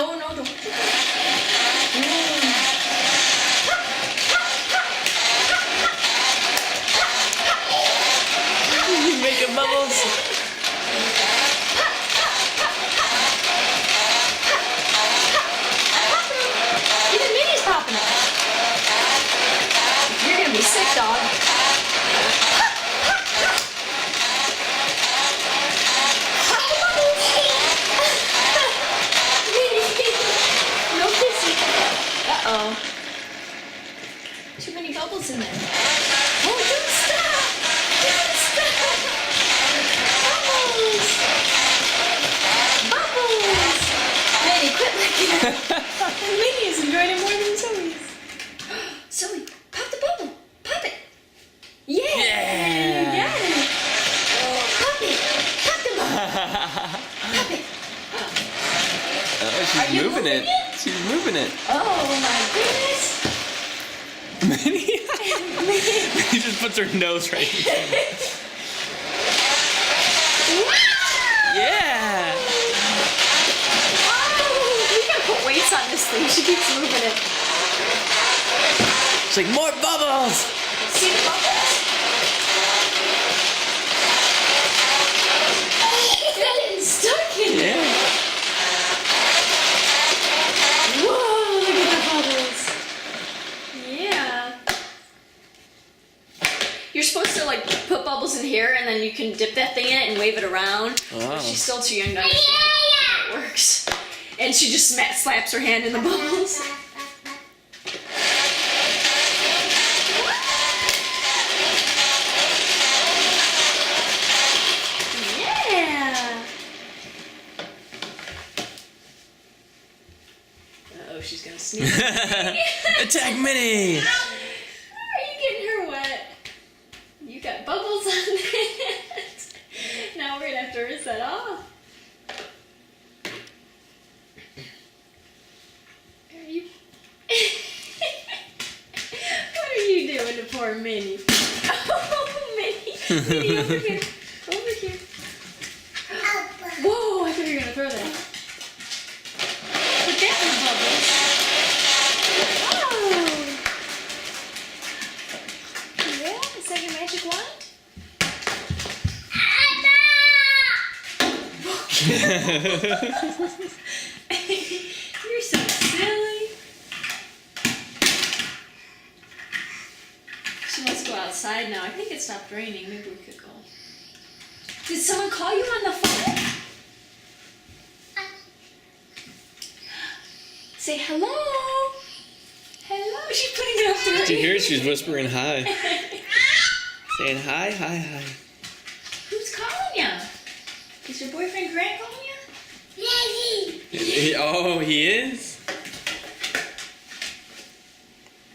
No, don't. You're making bubbles. Even Minnie's popping up. You're gonna be sick, dog. No kissing. Uh-oh. Too many bubbles in there. Oh, don't stop! Don't stop! Bubbles! Bubbles! Minnie, quit licking it. Minnie is enjoying it more than Zoe is. Zoe, pop the bubble. Pop it. Yeah! Yeah. You got it. Pop it. Pop the bubble. Pop it. Oh, Are she's you moving it. moving it? She's moving it. Oh my goodness. Minnie. She just puts her nose right in. Yeah. Oh, we gotta put weights on this thing. She keeps moving it. It's like more bubbles. See the bubbles? They're getting stuck in it. Yeah. Whoa, look at the bubbles. Yeah. You're supposed to like put bubbles in here and then you can dip that thing in it and wave it around. Oh. But she's still too young to understand how it works. And she just slaps her hand in the bubbles. Yeah. Uh-oh, she's gonna sneeze. Attack Minnie. Are you getting her wet? You got bubbles on it. Now we're gonna have to rinse that off. Are you? What are you doing to poor Minnie? Oh, Minnie. Minnie, over here. Over here. Whoa, I thought you were gonna throw that. Put that in the bubbles. Oh. Yeah, is that your magic wand? You're so silly. She wants to go outside now. I think it stopped raining. Maybe we could go. Did someone call you on the phone? Say hello. Hello. She's putting it up to her Do you hear? ears. She's whispering hi. Saying hi, hi, hi. Who's calling you? Is your boyfriend Grant calling you? Oh, he is?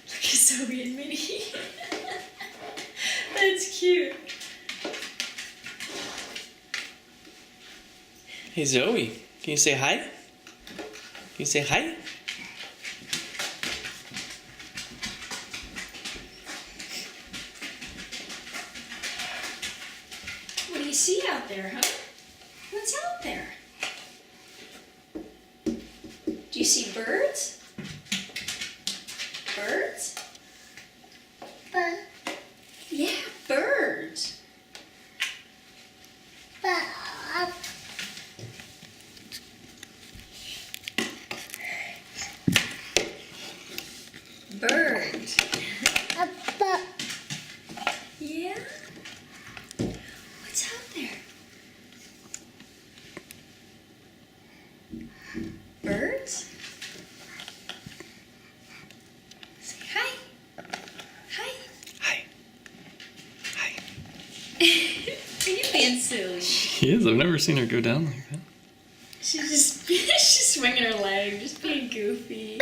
Look at Zoe and Minnie. That's cute. Hey, Zoe. Can you say hi? Can you say hi? What do you see out there, huh? What's out there? Do you see birds? Birds? Yeah, birds. Bird. Yeah? What's out there? Birds? Say hi. Hi. Hi. Hi. Are you being silly? She is. I've never seen her go down like that. She's swinging her leg, just being goofy.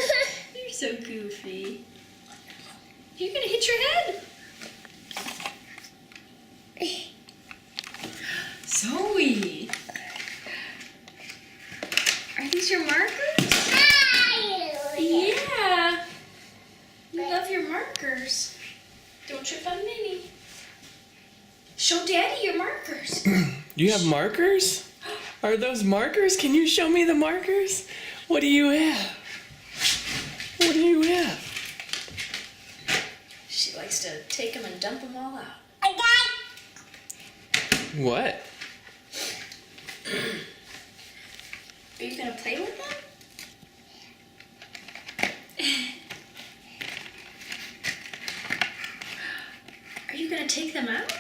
You're so goofy. You're gonna hit your head. Zoe. Are these your markers? Yeah. You love your markers. Don't trip on Minnie. Show Daddy your markers. You have markers? Are those markers? Can you show me the markers? What do you have? What do you have? She likes to take them and dump them all out. What? Are you gonna play with them? Are you gonna take them out?